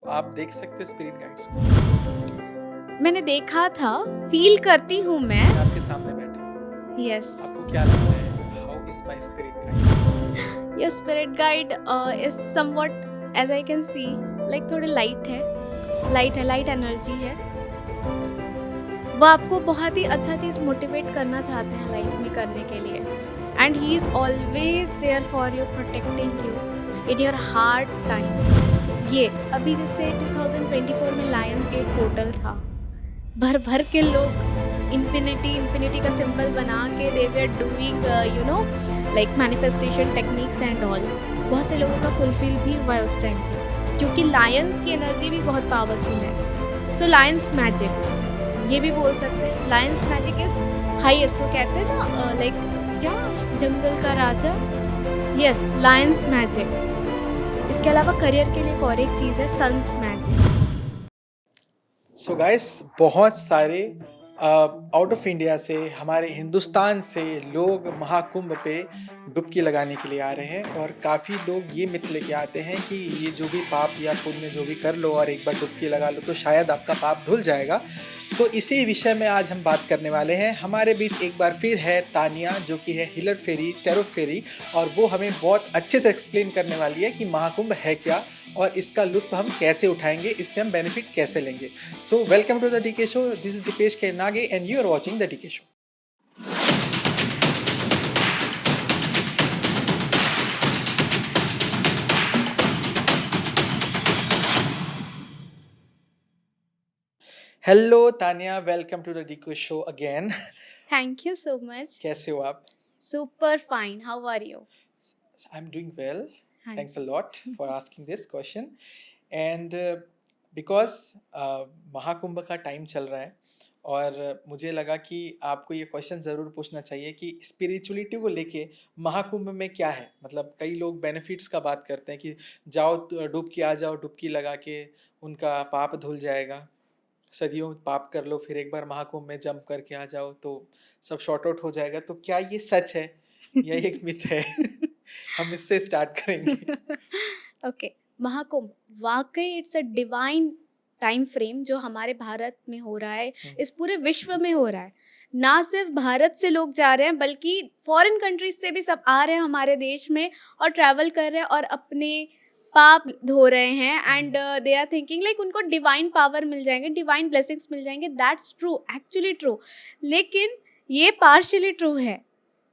आप देख सकते हो स्पिरिट गाइड्स को। मैंने देखा था, फील करती हूँ मैं। ये आपके सामने बैठे हैं। यस, आपको क्या लगता है, how is my spirit guide? Your spirit guide is somewhat as I can see, like थोड़े लाइट है, लाइट एनर्जी है। वो आपको बहुत ही अच्छा चीज़ मोटिवेट करना चाहते हैं लाइफ में करने के लिए, and he is always there for you, protecting you in your hard times. ये अभी जैसे 2024 में लायंस गेट पोर्टल था, भर भर के लोग इन्फिनिटी का सिंबल बना के they were doing like manifestation techniques and all. बहुत से लोगों का फुलफिल भी हुआ है उस टाइम पे, क्योंकि लायंस की एनर्जी भी बहुत पावरफुल है। सो लायंस मैजिक, ये भी बोल सकते हैं, लायंस मैजिक इज हाईएस्ट। वो कहते हैं ना लाइक क्या, जंगल का राजा। Yes, Lions magic. इसके अलावा करियर के लिए एक और एक चीज़ है, सन्स मैजिक। सो गाइस, बहुत सारे आउट ऑफ इंडिया से, हमारे हिंदुस्तान से लोग महाकुंभ पे डुबकी लगाने के लिए आ रहे हैं। और काफ़ी लोग ये मिथ लेके आते हैं कि ये जो भी पाप या पुण्य जो भी कर लो और एक बार डुबकी लगा लो तो शायद आपका पाप धुल जाएगा। तो इसी विषय में आज हम बात करने वाले हैं। हमारे बीच एक बार फिर है तानिया, जो कि है हीलर फेरी, टैरो फेरी, और वो हमें बहुत अच्छे से एक्सप्लेन करने वाली है कि महाकुंभ है क्या और इसका लुत्फ हम कैसे उठाएंगे, इससे हम बेनिफिट कैसे लेंगे। So welcome to the DK show. This is Deepesh K Nage and you are watching the DK show. Hello Tania, welcome to the DK show again. Thank you so much. कैसे हो आप? Super fine, how are you? I am doing well, हाँ thanks a जी। Lot for asking this question. And because Mahakumbh का time चल रहा है और मुझे लगा कि आपको ये क्वेश्चन ज़रूर पूछना चाहिए कि स्पिरिचुअलिटी को लेके महाकुंभ में क्या है। मतलब कई लोग बेनिफिट्स का बात करते हैं कि जाओ डुबकी आ जाओ, डुबकी लगा के उनका पाप धुल जाएगा, सदियों पाप कर लो फिर एक बार महाकुंभ में जंप करके आ जाओ तो सब शॉर्ट आउट हो जाएगा। तो क्या ये सच है या ये एक मिथ है? हम इससे स्टार्ट करेंगे। ओके, महाकुंभ वाकई it's a divine time frame जो हमारे भारत में हो रहा है, इस पूरे विश्व में हो रहा है। ना सिर्फ भारत से लोग जा रहे हैं, बल्कि फॉरेन कंट्रीज से भी सब आ रहे हैं हमारे देश में और ट्रैवल कर रहे हैं और अपने पाप धो रहे हैं, and they are thinking like उनको डिवाइन पावर मिल जाएंगे, डिवाइन ब्लेसिंग्स मिल जाएंगे। That's true, actually true. लेकिन ये पार्शियली ट्रू है,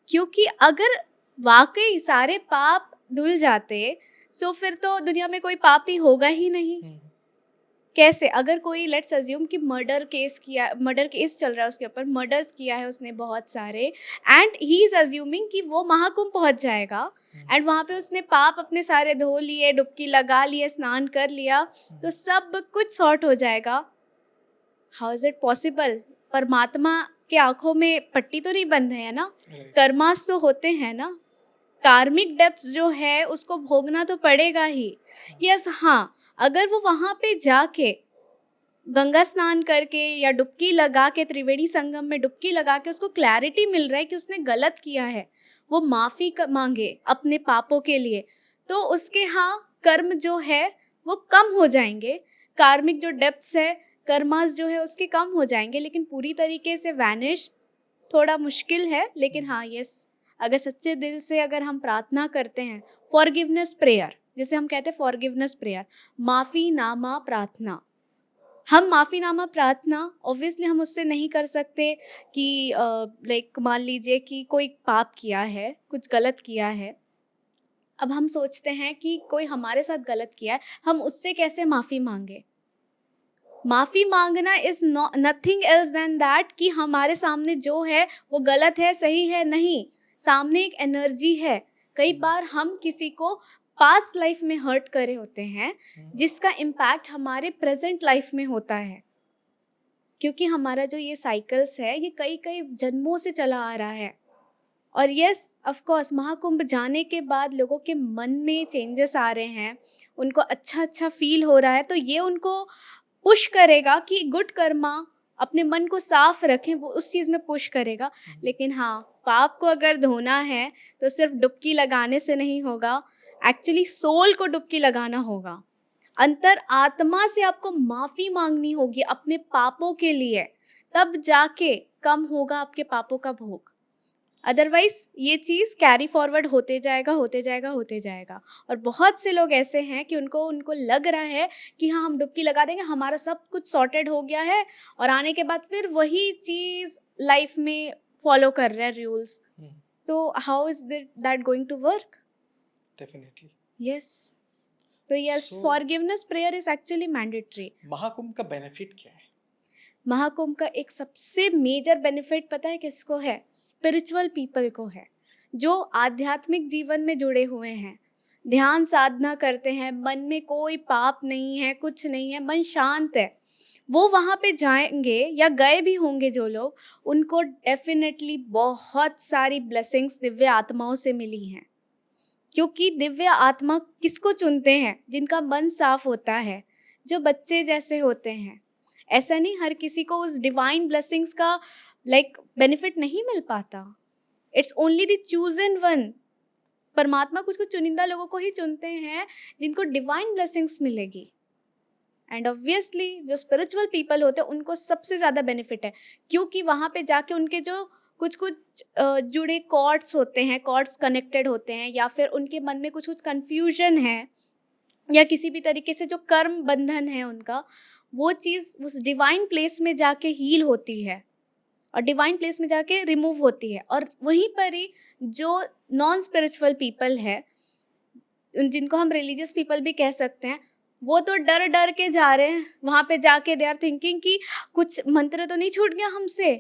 क्योंकि अगर वाकई सारे पाप धुल जाते, सो फिर तो दुनिया में कोई पाप ही होगा ही नहीं। कैसे? अगर कोई लेट्स अज्यूम कि मर्डर केस चल रहा है, उसके ऊपर मर्डर्स किया है उसने बहुत सारे, एंड ही इज अज्यूमिंग कि वो महाकुंभ पहुंच जाएगा, एंड वहाँ पे उसने पाप अपने सारे धो लिए, डुबकी लगा लिए, स्नान कर लिया, तो सब कुछ सॉर्ट हो जाएगा। How is it possible? परमात्मा के आंखों में पट्टी तो नहीं बंद है ना, कर्मास तो होते हैं ना। कार्मिक डेप्थ जो है उसको भोगना तो पड़ेगा ही। यस, हाँ, अगर वो वहाँ पे जाके गंगा स्नान करके या डुबकी लगा के, त्रिवेणी संगम में डुबकी लगा के उसको क्लैरिटी मिल रहा है कि उसने गलत किया है, वो माफ़ी मांगे अपने पापों के लिए, तो उसके हाँ कर्म जो है वो कम हो जाएंगे। कार्मिक जो डेप्थ्स है, कर्मास जो है उसके कम हो जाएंगे, लेकिन पूरी तरीके से वैनिश थोड़ा मुश्किल है। लेकिन हाँ, यस, अगर सच्चे दिल से अगर हम प्रार्थना करते हैं, फॉरगिवनेस प्रेयर जिसे हम कहते हैं, फॉरगिवनेस प्रेयर, माफ़ी नामा प्रार्थना। हम माफ़ीनामा प्रार्थना ऑब्वियसली हम उससे नहीं कर सकते कि लाइक मान लीजिए कि कोई पाप किया है, कुछ गलत किया है। अब हम सोचते हैं कि कोई हमारे साथ गलत किया है, हम उससे कैसे माफ़ी मांगे? माफ़ी मांगना is nothing else than that कि हमारे सामने जो है वो गलत है, सही है, नहीं। सामने एक एनर्जी है। कई बार हम किसी को पास्ट लाइफ में हर्ट करे होते हैं, जिसका इम्पैक्ट हमारे प्रेजेंट लाइफ में होता है, क्योंकि हमारा जो ये साइकिल्स है ये कई कई जन्मों से चला आ रहा है। और यस, ऑफ कोर्स, महाकुंभ जाने के बाद लोगों के मन में चेंजेस आ रहे हैं, उनको अच्छा अच्छा फील हो रहा है, तो ये उनको पुश करेगा कि गुड कर्मा, अपने मन को साफ रखें, वो उस चीज़ में पुश करेगा। लेकिन हाँ, पाप को अगर धोना है तो सिर्फ डुबकी लगाने से नहीं होगा, एक्चुअली सोल को डुबकी लगाना होगा। अंतर आत्मा से आपको माफी मांगनी होगी अपने पापों के लिए, तब जाके कम होगा आपके पापों का भोग। अदरवाइज ये चीज कैरी फॉरवर्ड होते जाएगा होते जाएगा होते जाएगा। और बहुत से लोग ऐसे हैं कि उनको उनको लग रहा है कि हाँ हम डुबकी लगा देंगे, हमारा सब कुछ सॉर्टेड हो गया है, और आने के बाद फिर वही चीज लाइफ में फॉलो कर रहे हैं रूल्स। तो how is that going to work? Definitely. Yes, so yes, So, forgiveness prayer is actually mandatory. Mahakumbh का बेनिफिट क्या है? महाकुंभ का एक सबसे मेजर बेनिफिट पता है किसको है? स्पिरिचुअल पीपल को है, जो आध्यात्मिक जीवन में जुड़े हुए हैं, ध्यान साधना करते हैं, मन में कोई पाप नहीं है, कुछ नहीं है, मन शांत है। वो वहाँ पे जाएंगे या गए भी होंगे जो लोग, उनको डेफिनेटली बहुत सारी ब्लेसिंग्स दिव्य आत्माओं से मिली हैं। क्योंकि दिव्य आत्मा किसको चुनते हैं? जिनका मन साफ होता है, जो बच्चे जैसे होते हैं। ऐसा नहीं हर किसी को उस डिवाइन ब्लेसिंग्स का बेनिफिट नहीं मिल पाता। It's only the chosen one. परमात्मा कुछ कुछ चुनिंदा लोगों को ही चुनते हैं जिनको डिवाइन ब्लेसिंग्स मिलेगी। एंड ऑब्वियसली जो स्पिरिचुअल पीपल होते हैं उनको सबसे ज़्यादा बेनिफिट है, क्योंकि वहाँ पे जाके उनके जो कुछ कुछ जुड़े कॉर्ड्स होते हैं, कॉर्ड्स कनेक्टेड होते हैं, या फिर उनके मन में कुछ कुछ कन्फ्यूजन है, या किसी भी तरीके से जो कर्म बंधन है उनका, वो चीज़ उस डिवाइन प्लेस में जाके हील होती है और डिवाइन प्लेस में जाके रिमूव होती है। और वहीं पर ही जो नॉन स्पिरिचुअल पीपल है, जिनको हम रिलीजियस पीपल भी कह सकते हैं, वो तो डर डर के जा रहे हैं वहाँ पे जाके। दे आर थिंकिंग कि कुछ मंत्र तो नहीं छूट गया हमसे,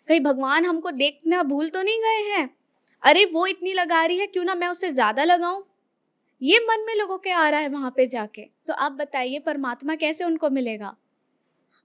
कहीं भगवान हमको देखना भूल तो नहीं गए हैं, अरे वो इतनी लगा रही है क्यों ना मैं उससे ज़्यादा लगाऊं। ये मन में लोगों के आ रहा है वहाँ पे जाके। तो आप बताइए परमात्मा कैसे उनको मिलेगा?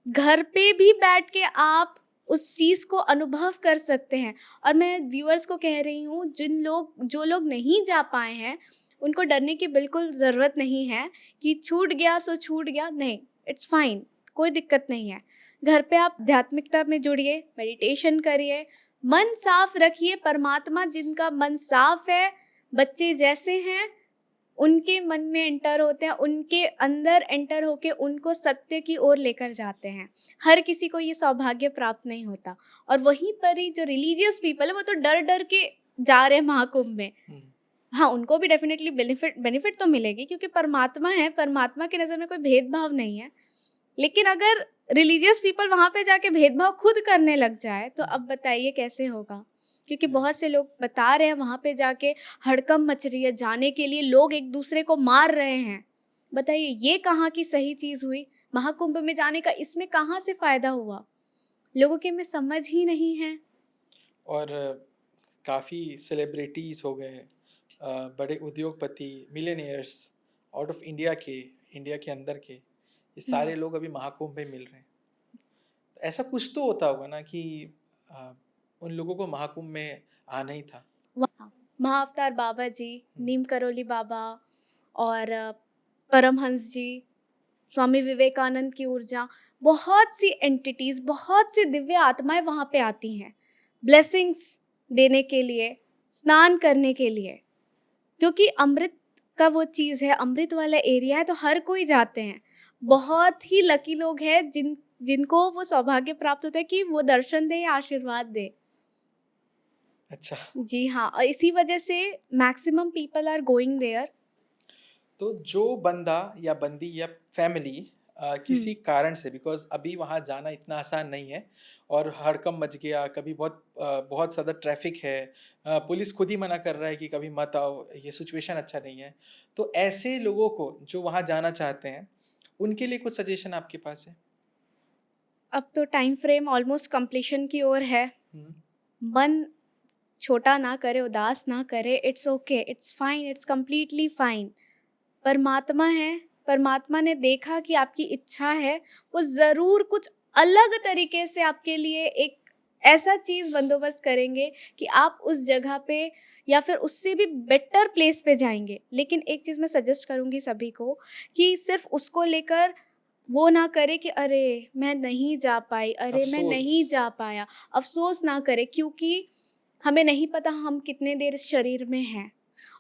घर पे भी बैठ के आप उस चीज़ को अनुभव कर सकते हैं। और मैं व्यूअर्स को कह रही हूँ, जो लोग नहीं जा पाए हैं उनको डरने की बिल्कुल ज़रूरत नहीं है कि छूट गया सो छूट गया, नहीं, इट्स फाइन, कोई दिक्कत नहीं है। घर पे आप आध्यात्मिकता में जुड़िए, मेडिटेशन करिए, मन साफ रखिए। परमात्मा जिनका मन साफ है, बच्चे जैसे हैं, उनके मन में एंटर होते हैं, उनके अंदर एंटर होके उनको सत्य की ओर लेकर जाते हैं। हर किसी को ये सौभाग्य प्राप्त नहीं होता। और वहीं पर ही जो रिलीजियस पीपल है वो तो डर डर के जा रहे हैं महाकुंभ में। हाँ, उनको भी डेफिनेटली बेनिफिट तो मिलेगी, क्योंकि परमात्मा है, परमात्मा की नज़र में कोई भेदभाव नहीं है। लेकिन अगर रिलीजियस पीपल वहाँ पे जाके भेदभाव खुद करने लग जाए तो अब बताइए कैसे होगा? क्योंकि बहुत से लोग बता रहे हैं वहाँ पे जाके हड़कंप मच रही है, जाने के लिए लोग एक दूसरे को मार रहे हैं। बताइए ये कहाँ की सही चीज़ हुई? महाकुंभ में जाने का इसमें कहाँ से फ़ायदा हुआ? लोगों के में समझ ही नहीं है। और काफ़ी सेलिब्रिटीज़ हो गए, बड़े उद्योगपति, मिलियनेयर्स आउट ऑफ इंडिया के अंदर के, ये सारे लोग अभी महाकुंभ में मिल रहे हैं। तो ऐसा कुछ तो होता होगा ना कि उन लोगों को महाकुंभ में आना ही था। महाअवतार बाबा जी, नीम करोली बाबा और परमहंस जी, स्वामी विवेकानंद की ऊर्जा, बहुत सी एंटिटीज़, बहुत सी दिव्य आत्माएं वहाँ पे आती हैं ब्लेसिंग्स देने के लिए, स्नान करने के लिए। क्योंकि अमृत का वो चीज़ है, अमृत वाला एरिया है, तो हर कोई जाते हैं। बहुत ही लकी लोग हैं जिनको वो सौभाग्य प्राप्त होता है कि वो दर्शन दे या आशीर्वाद दे। अच्छा, जी हाँ, और इसी वजह से maximum people are going there. तो जो बंदा या बंदी या फैमिली किसी कारण से, बिकॉज अभी वहाँ जाना इतना आसान नहीं है और हड़कंप मच गया, कभी बहुत ज़्यादा ट्रैफिक है, पुलिस खुद ही मना कर रहा है कि कभी मत आओ, ये सिचुएशन अच्छा नहीं है, तो ऐसे लोगों को जो वहाँ जाना चाहते हैं उनके लिए कुछ सजेशन आपके पास है? अब तो टाइम फ्रेम ऑलमोस्ट कंप्लीशन की ओर है। मन छोटा ना करे, उदास ना करे, it's okay, it's fine, it's completely fine. परमात्मा है, परमात्मा ने देखा कि आपकी इच्छा है, वो ज़रूर कुछ अलग तरीके से आपके लिए एक ऐसा चीज़ बंदोबस्त करेंगे कि आप उस जगह पे या फिर उससे भी बेटर प्लेस पे जाएंगे। लेकिन एक चीज़ मैं सजेस्ट करूँगी सभी को कि सिर्फ उसको लेकर वो ना करे कि अरे मैं नहीं जा पाई, अरे मैं नहीं अफसोस। जा पाया, अफसोस ना करे, क्योंकि हमें नहीं पता हम कितने देर इस शरीर में हैं।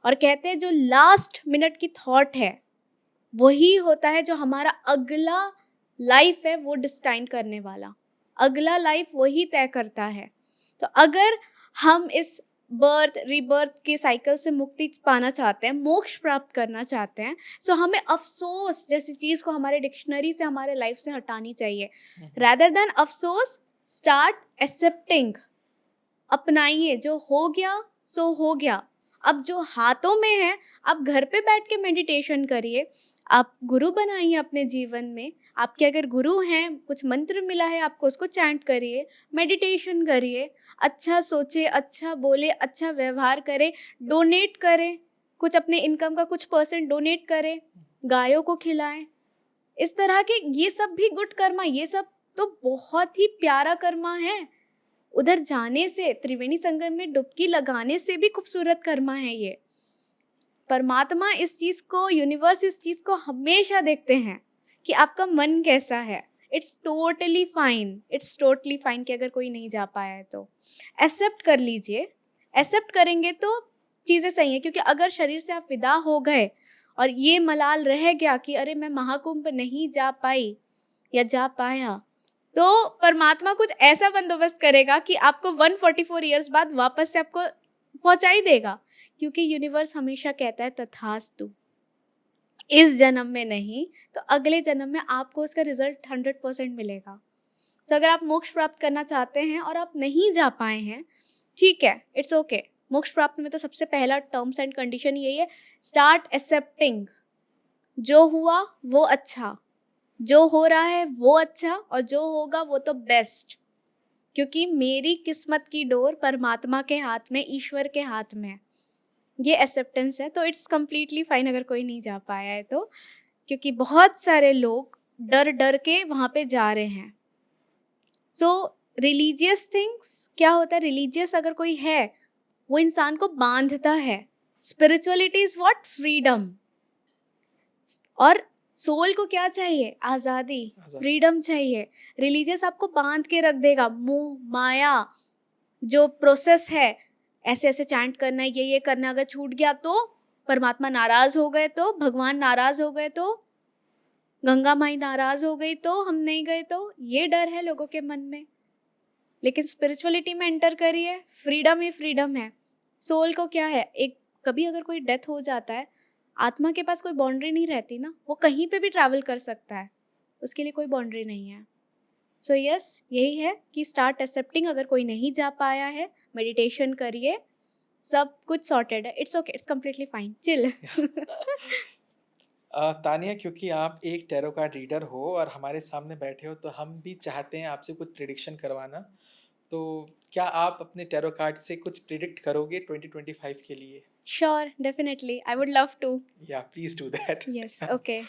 और कहते हैं जो लास्ट मिनट की थॉट है वही होता है जो हमारा अगला लाइफ है वो डिस्टाइन करने वाला, अगला लाइफ वही तय करता है। तो अगर हम इस बर्थ रीबर्थ के साइकिल से मुक्ति पाना चाहते हैं, मोक्ष प्राप्त करना चाहते हैं, सो हमें अफसोस जैसी चीज़ को हमारे डिक्शनरी से, हमारे लाइफ से हटानी चाहिए। रादर देन अफसोस, स्टार्ट एक्सेप्टिंग, अपनाइए, जो हो गया सो हो गया। अब जो हाथों में है, आप घर पे बैठ के मेडिटेशन करिए, आप गुरु बनाइए अपने जीवन में। आपके अगर गुरु हैं, कुछ मंत्र मिला है आपको, उसको चैंट करिए, मेडिटेशन करिए, अच्छा सोचे, अच्छा बोले, अच्छा व्यवहार करें, डोनेट करें, कुछ अपने इनकम का कुछ % डोनेट करें, गायों को खिलाएं। इस तरह के ये सब भी गुड कर्मा, ये सब तो बहुत ही प्यारा कर्मा है। उधर जाने से, त्रिवेणी संगम में डुबकी लगाने से भी खूबसूरत कर्मा है ये। परमात्मा इस चीज़ को, यूनिवर्स इस चीज़ को हमेशा देखते हैं कि आपका मन कैसा है। It's totally fine, it's totally fine कि अगर कोई नहीं जा पाया है तो एक्सेप्ट कर लीजिए। एक्सेप्ट करेंगे तो चीज़ें सही हैं, क्योंकि अगर शरीर से आप विदा हो गए और ये मलाल रह गया कि अरे मैं महाकुंभ नहीं जा पाई या जा पाया, तो परमात्मा कुछ ऐसा बंदोबस्त करेगा कि आपको 144 ईयर्स बाद वापस से आपको पहुंचा ही देगा, क्योंकि यूनिवर्स हमेशा कहता है तथास्तु। इस जन्म में नहीं तो अगले जन्म में आपको उसका रिजल्ट 100% मिलेगा। तो अगर आप मोक्ष प्राप्त करना चाहते हैं और आप नहीं जा पाए हैं, ठीक है, इट्स ओके। मोक्ष प्राप्त में तो सबसे पहला टर्म्स एंड कंडीशन यही है, स्टार्ट एक्सेप्टिंग। जो हुआ वो अच्छा, जो हो रहा है वो अच्छा, और जो होगा वो तो बेस्ट, क्योंकि मेरी किस्मत की डोर परमात्मा के हाथ में, ईश्वर के हाथ में है। ये एक्सेप्टेंस है। तो इट्स कम्प्लीटली फाइन अगर कोई नहीं जा पाया है तो, क्योंकि बहुत सारे लोग डर डर के वहाँ पे जा रहे हैं। सो रिलीजियस थिंग्स क्या होता है, रिलीजियस अगर कोई है वो इंसान को बांधता है। Spirituality is what, freedom. और सोल को क्या चाहिए, आज़ादी, फ्रीडम चाहिए। रिलीजियस आपको बांध के रख देगा, मोह माया जो प्रोसेस है, ऐसे ऐसे चैंट करना है, ये करना है, अगर छूट गया तो परमात्मा नाराज हो गए, तो भगवान नाराज हो गए, तो गंगा माई नाराज हो गई, तो हम नहीं गए, तो ये डर है लोगों के मन में। लेकिन स्पिरिचुअलिटी में एंटर करिए, फ्रीडम ही फ्रीडम है। सोल को क्या है, एक कभी अगर कोई डेथ हो जाता है, आत्मा के पास कोई बाउंड्री नहीं रहती ना, वो कहीं पे भी ट्रैवल कर सकता है, उसके लिए कोई बाउंड्री नहीं है। सो यस, यही है कि स्टार्ट एक्सेप्टिंग। अगर कोई नहीं जा पाया है, मेडिटेशन करिए, सब कुछ सॉर्टेड है। It's okay, it's completely fine, chill. Tania, क्योंकि आप एक टैरो कार्ड रीडर हो और हमारे सामने बैठे हो, तो हम भी चाहते हैं आपसे कुछ प्रिडिक्शन करवाना। तो क्या आप अपने टैरो कार्ड से कुछ प्रिडिक्ट करोगे 2025 के लिए? Sure, definitely, I would love to. Yeah please do that. Yes, okay.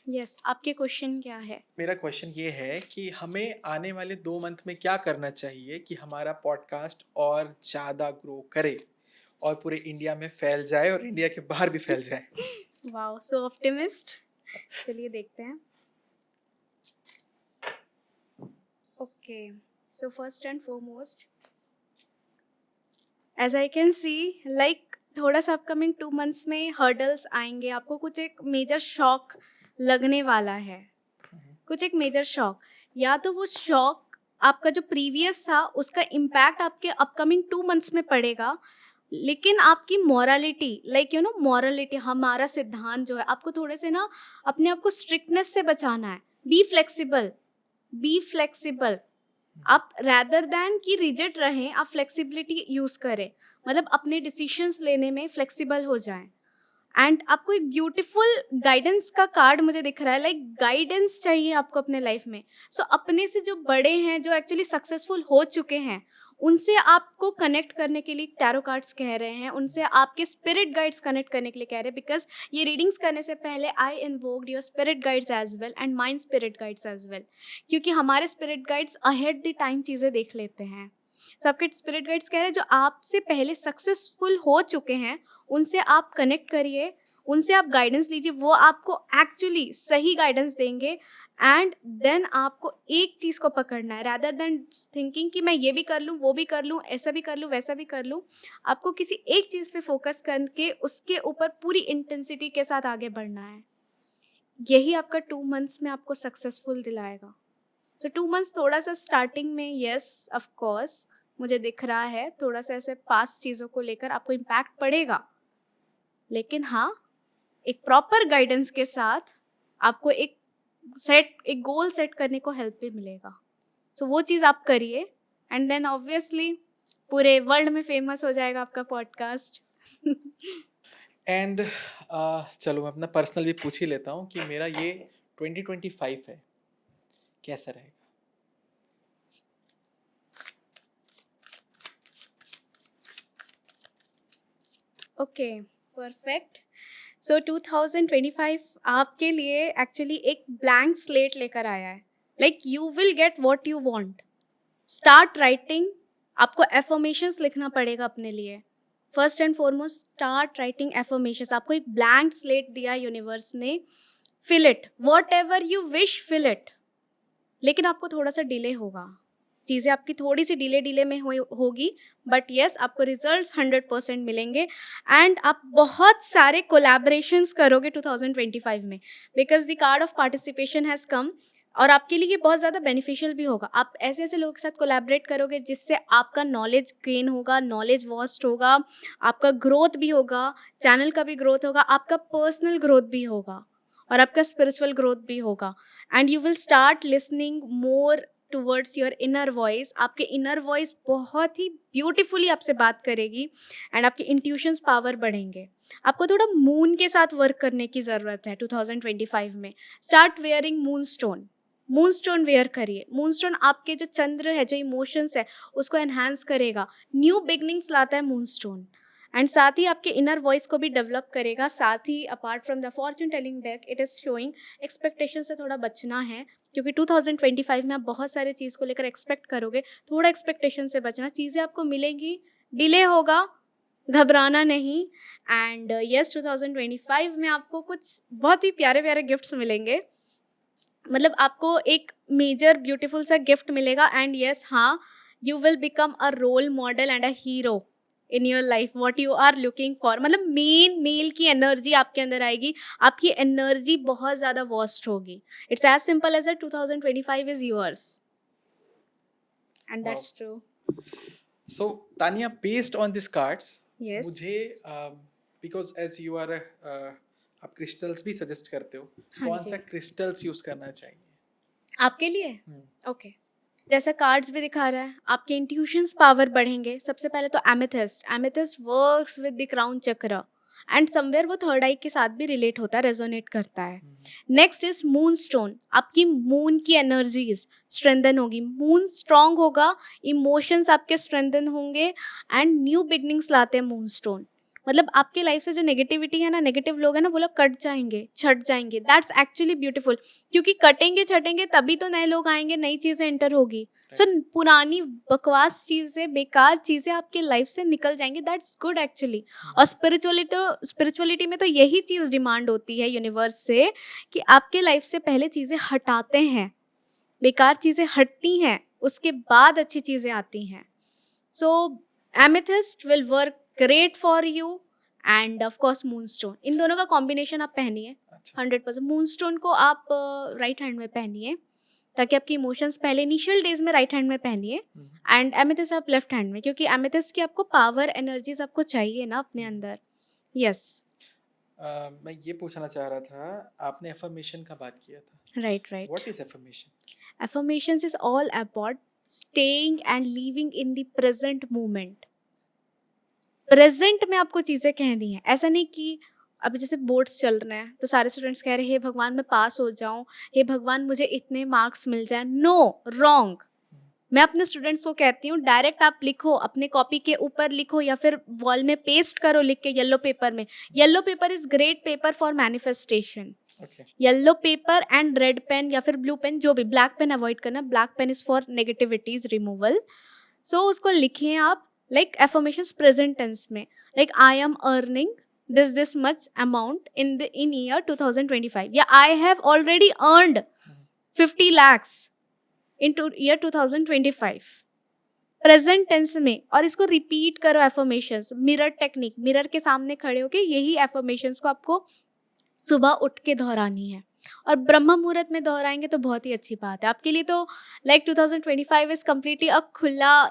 Yes, आपके क्वेश्चन क्या है? मेरा क्वेश्चन ये है कि हमें आने वाले 2 मंथ में क्या करना चाहिए कि हमारा पॉडकास्ट और ज़्यादा ग्रो करे और पूरे इंडिया में फैल जाए और इंडिया के बाहर भी फैल जाए। Wow, so optimist. चलिए देखते हैं। Okay, so first and foremost, as I can see, like थोड़ा सा अपकमिंग 2 मंथ्स में हर्डल्स आएंगे, आपको कुछ एक मेजर शॉक लगने वाला है, कुछ एक मेजर शॉक। या तो वो शॉक आपका जो प्रीवियस था उसका इम्पैक्ट आपके अपकमिंग 2 मंथ्स में पड़ेगा, लेकिन आपकी मॉरलिटी, लाइक मॉरलिटी, हमारा सिद्धांत जो है, आपको थोड़े से ना अपने आप को स्ट्रिक्टनेस से बचाना है। Be flexible, be flexible. आप रैदर दैन कि रिजिड रहें, आप फ्लेक्सिबिलिटी यूज़ करें, मतलब अपने डिसीजंस लेने में फ्लेक्सिबल हो जाएं। एंड आपको एक ब्यूटीफुल गाइडेंस का कार्ड मुझे दिख रहा है, लाइक गाइडेंस चाहिए आपको अपने लाइफ में। सो अपने से जो बड़े हैं, जो एक्चुअली सक्सेसफुल हो चुके हैं, उनसे आपको कनेक्ट करने के लिए टैरो कार्ड्स कह रहे हैं, उनसे आपके स्पिरिट गाइड्स कनेक्ट करने के लिए कह रहे हैं। बिकॉज ये रीडिंग्स करने से पहले I invoked your spirit guides as well and mind spirit guides as well, क्योंकि हमारे spirit guides ahead the time चीज़ें देख लेते हैं। सबके स्पिरिट गाइड्स कह रहे हैं जो आपसे पहले सक्सेसफुल हो चुके हैं, उनसे आप कनेक्ट करिए, उनसे आप गाइडेंस लीजिए, वो आपको एक्चुअली सही गाइडेंस देंगे एंड देन आपको एक चीज़ को पकड़ना है, रैदर देन थिंकिंग कि मैं ये भी कर लूँ, वो भी कर लूँ, ऐसा भी कर लूँ, वैसा भी कर लूँ। आपको किसी एक चीज़ पे फोकस करके उसके ऊपर पूरी इंटेंसिटी के साथ आगे बढ़ना है। यही आपका 2 मंथ्स में आपको सक्सेसफुल दिलाएगा। सो 2 मंथ्स थोड़ा सा स्टार्टिंग में, यस ऑफ कोर्स मुझे दिख रहा है थोड़ा सा ऐसे पास्ट चीज़ों को लेकर आपको इम्पैक्ट पड़ेगा, लेकिन हाँ, एक प्रॉपर गाइडेंस के साथ आपको एक गोल सेट करने को हेल्प भी मिलेगा। सो वो चीज़ आप करिए एंड देन ऑब्वियसली पूरे वर्ल्ड में फेमस हो जाएगा आपका पॉडकास्ट। एंड चलो मैं अपना पर्सनल भी पूछ ही लेता हूँ कि मेरा ये 2025 है, कैसा रहेगा? Okay, perfect. सो 2025 आपके लिए एक्चुअली एक ब्लैंक स्लेट लेकर आया है। Like you will get what you want. Start writing. आपको एफर्मेशंस लिखना पड़ेगा अपने लिए। First and foremost start writing affirmations. आपको एक ब्लैंक स्लेट दिया यूनिवर्स ने, fill it, whatever you wish fill it. लेकिन आपको थोड़ा सा डिले होगा, चीज़ें आपकी थोड़ी सी डिले में होगी, बट येस आपको रिजल्ट्स 100% मिलेंगे एंड आप बहुत सारे कोलैबोरेशंस करोगे 2025 में, because the card of participation has come. और आपके लिए ये बहुत ज़्यादा बेनिफिशियल भी होगा। आप ऐसे ऐसे लोगों के साथ कोलैबोरेट करोगे जिससे आपका नॉलेज गेन होगा, नॉलेज वास्ट होगा, आपका ग्रोथ भी होगा, चैनल का भी ग्रोथ होगा, आपका पर्सनल ग्रोथ भी होगा और आपका स्पिरिचुअल ग्रोथ भी होगा। And you will start listening more towards your inner voice. आपके इनर वॉइस बहुत ही ब्यूटीफुली आपसे बात करेगी एंड आपके इंट्यूशंस पावर बढ़ेंगे। आपको थोड़ा मून के साथ वर्क करने की ज़रूरत है 2025 में। Start wearing moonstone. Moonstone wear करिए। मून स्टोन आपके जो चंद्र है, जो इमोशंस है, उसको एनहांस करेगा। न्यू बिगनिंग्स लाता है मून स्टोन एंड साथ ही आपके इनर वॉइस को भी डेवलप करेगा। साथ ही apart from the fortune telling deck, it is showing expectation से थोड़ा बचना है, क्योंकि 2025 में आप बहुत सारे चीज़ को लेकर एक्सपेक्ट करोगे। थोड़ा एक्सपेक्टेशन से बचना, चीज़ें आपको मिलेंगी, डिले होगा, घबराना नहीं। एंड यस 2025 में आपको कुछ बहुत ही प्यारे प्यारे गिफ्ट्स मिलेंगे। मतलब आपको एक मेजर ब्यूटीफुल सा गिफ्ट मिलेगा एंड यस हाँ, you will become a role model and a hero in your life, what you are looking for. मतलब मेल की एनर्जी आपके अंदर आएगी, आपकी एनर्जी बहुत ज़्यादा वॉस्ट होगी। It's as simple as that 2025 is yours and that's true. So Tania, based on this cards, Yes. मुझे बिकॉज एज यू आर आप क्रिस्टल्स भी सजेस्ट करते हो, हाँ कौन जी। सा क्रिस्टल्स यूज करना चाहिए? आपके लिए ओके जैसा कार्ड्स भी दिखा रहा है, आपके इंट्यूशंस पावर बढ़ेंगे। सबसे पहले तो amethyst. Amethyst works with the crown चक्र एंड समवेयर वो थर्ड आई के साथ भी रिलेट होता है, रेजोनेट करता है। Next is moon stone. आपकी मून की एनर्जीज स्ट्रेंथन होगी, मून स्ट्रांग होगा, इमोशंस आपके स्ट्रेंथन होंगे एंड न्यू बिगनिंग्स लाते हैं मून स्टोन। मतलब आपके लाइफ से जो नेगेटिविटी है ना, नेगेटिव लोग हैं ना, वो लोग कट जाएंगे, छट जाएंगे। दैट्स एक्चुअली ब्यूटीफुल, क्योंकि कटेंगे छटेंगे तभी तो नए लोग आएंगे, नई चीज़ें एंटर होगी। सो पुरानी बकवास चीज़ें, बेकार चीज़ें आपके लाइफ से निकल जाएंगी। That's good actually. और स्पिरिचुअलिटी में तो यही चीज़ डिमांड होती है यूनिवर्स से कि आपके लाइफ से पहले चीज़ें हटाते हैं, बेकार चीज़ें हटती हैं, उसके बाद अच्छी चीज़ें आती हैं। So amethyst will work great for you and of course moonstone. इन दोनों का कॉम्बिनेशन आप पहनिए 100%। मूनस्टोन को आप राइट हैंड में पहनिए, ताकि आपकी इमोशंस पहले इनिशियल डेज में राइट हैंड में पहनिए एंड एमेथिस्ट आप लेफ्ट हैंड में, क्योंकि एमेथिस्ट की आपको पावर एनर्जीज आपको चाहिए ना अपने अंदर। यस मैं ये पूछना चाह रहा था, आपने एफर्मेशन का बात किया था, right what is affirmation? Affirmations is all about staying and living in the present moment. Present में आपको चीज़ें कहनी है। ऐसा नहीं कि अभी जैसे बोर्ड्स चल रहे हैं तो सारे स्टूडेंट्स कह रहे हैं हे भगवान मैं पास हो जाऊं, हे भगवान मुझे इतने मार्क्स मिल जाएं। No, wrong. मैं अपने स्टूडेंट्स को कहती हूँ डायरेक्ट आप लिखो, अपने कॉपी के ऊपर लिखो या फिर वॉल में पेस्ट करो लिख के येलो पेपर में। Yellow paper is great paper for manifestation. Yellow paper and red pen या फिर ब्लू पेन, जो भी, ब्लैक पेन अवॉइड करना। Black pen is for negativities removal. So उसको लिखिए आप लाइक एफर्मेशंस प्रेजेंट टेंस में, like I am earning this much amount in year 2025 या I have already earned 50 lakhs in year 2025 present tense में। और इसको repeat करो एफर्मेशंस, मिरर टेक्निक, मिरर के सामने खड़े होके यही एफर्मेशंस को आपको सुबह उठ के दोहरानी है। और ब्रह्म मुहूर्त में दोहराएंगे तो बहुत ही अच्छी बात है आपके लिए। तो लाइक 2025 इज कम्प्लीटली अ खुला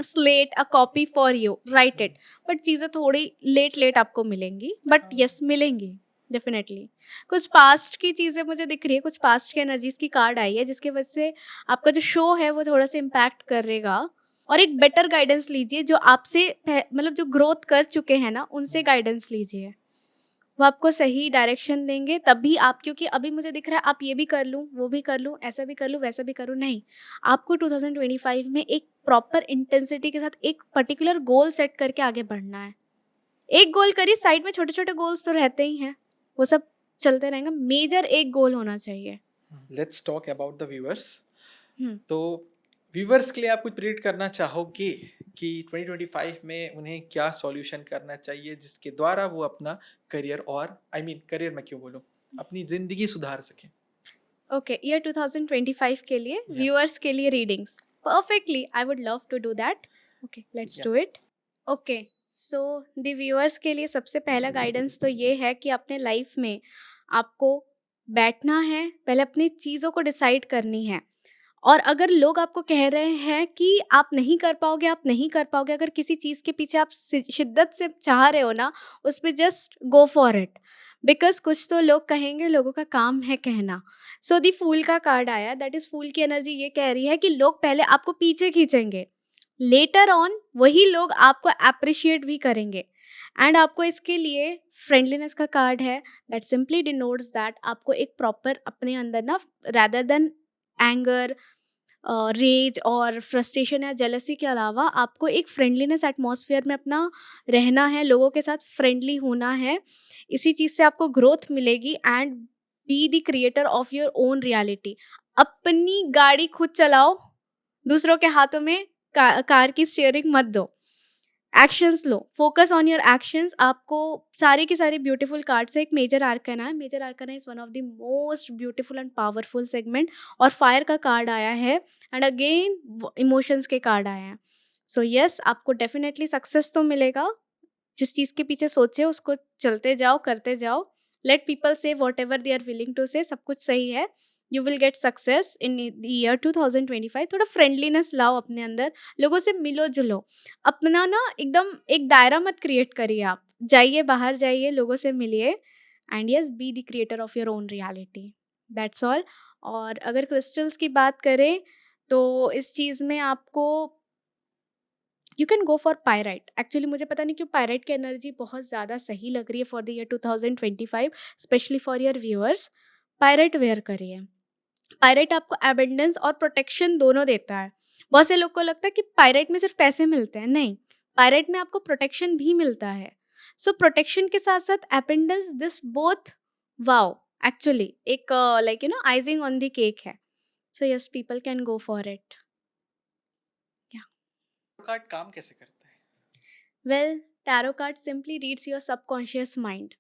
slate, a copy for you, right it. But चीज़ें थोड़ी लेट आपको मिलेंगी, बट यस मिलेंगी डेफिनेटली। कुछ पास्ट की चीज़ें मुझे दिख रही है, कुछ पास्ट की एनर्जीज की कार्ड आई है जिसकी वजह से आपका जो शो है वो थोड़ा सा इम्पैक्ट करेगा। और एक बेटर गाइडेंस लीजिए, जो आपसे मतलब जो ग्रोथ कर चुके हैं ना उनसे गाइडेंस लीजिए, वो आपको सही डायरेक्शन देंगे। तभी आप, क्योंकि अभी मुझे दिख रहा है आप ये भी कर लूँ, वो भी कर लूँ, ऐसा भी कर लूँ, वैसा भी करूँ, नहीं। आपको 2025 में एक प्रॉपर इंटेंसिटी के साथ एक पर्टिकुलर गोल सेट करके आगे बढ़ना है। एक गोल करिए, साइड में छोटे छोटे गोल्स तो रहते ही हैं, वो सब चलते रहेंगे। मेजर एक गोल होना चाहिए। Let's talk about the viewers. Hmm. तो व्यूअर्स के लिए आप कुछ प्रेडिक्ट करना चाहोगे कि 2025 में उन्हें क्या सॉल्यूशन करना चाहिए जिसके द्वारा वो अपना करियर, और करियर मैं क्यों बोलूँ, अपनी ज़िंदगी सुधार सकें? ओके, ईयर 2025 के लिए Yeah. व्यूअर्स के लिए readings perfectly, I would love to do that. Okay, let's Yeah. Do it. Okay, so the viewers के लिए सबसे पहला गाइडेंस तो ये है कि अपने लाइफ में आपको बैठना है, पहले अपनी चीज़ों को डिसाइड करनी है। और अगर लोग आपको कह रहे हैं कि आप नहीं कर पाओगे, आप नहीं कर पाओगे, अगर किसी चीज़ के पीछे आप शिद्दत से चाह रहे हो ना, उस पर just go for it. Because कुछ तो लोग कहेंगे, लोगों का काम है कहना। सो दी फूल का कार्ड आया, दैट इज फूल की एनर्जी ये कह रही है कि लोग पहले आपको पीछे खींचेंगे, लेटर ऑन वही लोग आपको अप्रिशिएट भी करेंगे। एंड आपको इसके लिए फ्रेंडलीनेस का कार्ड है, दैट सिंपली डिनोट्स दैट आपको एक प्रॉपर अपने अंदर ना, रैदर देन एंगर, रेज और फ्रस्ट्रेशन या जेलसी के अलावा आपको एक फ्रेंडलीनेस एटमॉस्फेयर में अपना रहना है, लोगों के साथ फ्रेंडली होना है। इसी चीज़ से आपको ग्रोथ मिलेगी। And be the creator of your own reality. अपनी गाड़ी खुद चलाओ, दूसरों के हाथों में कार की स्टीयरिंग मत दो। एक्शंस लो, फोकस ऑन योर एक्शंस। आपको सारे के सारे ब्यूटीफुल कार्ड्स है। एक मेजर आर्कना है, major arcana is one of the most beautiful and powerful segment. और फायर का कार्ड आया है, एंड अगेन इमोशंस के कार्ड आए हैं। सो यस, आपको डेफिनेटली सक्सेस तो मिलेगा। जिस चीज़ के पीछे सोचे उसको चलते जाओ, करते जाओ। Let people say whatever they are willing to say, सब कुछ सही है। You will get success in year 2025। थोड़ा फ्रेंडलीनेस लाओ अपने अंदर, लोगों से मिलो जुलो। अपना ना एकदम एक दायरा मत क्रिएट करिए, आप जाइए, बाहर जाइए, लोगों से मिलिए। And yes, be the creator of your own reality, that's all. और अगर क्रिस्टल्स की बात करें तो इस चीज़ में आपको you can go for pyrite. Actually मुझे पता नहीं क्यों पायराइट की एनर्जी बहुत ज़्यादा सही लग रही है for the year 2025, specially for your viewers. Pyrite wear करिए। पायराइट आपको एबेंडेंस और प्रोटेक्शन दोनों देता है। बहुत से लोग को लगता है कि पायराइट में सिर्फ पैसे मिलते हैं, नहीं, पायराइट में आपको प्रोटेक्शन भी मिलता है। सो प्रोटेक्शन के साथ साथ abundance, this both, wow, actually एक like icing on the cake है। So yes, people can go for it. Card काम कैसे करता है? Well, tarot card simply reads your subconscious mind.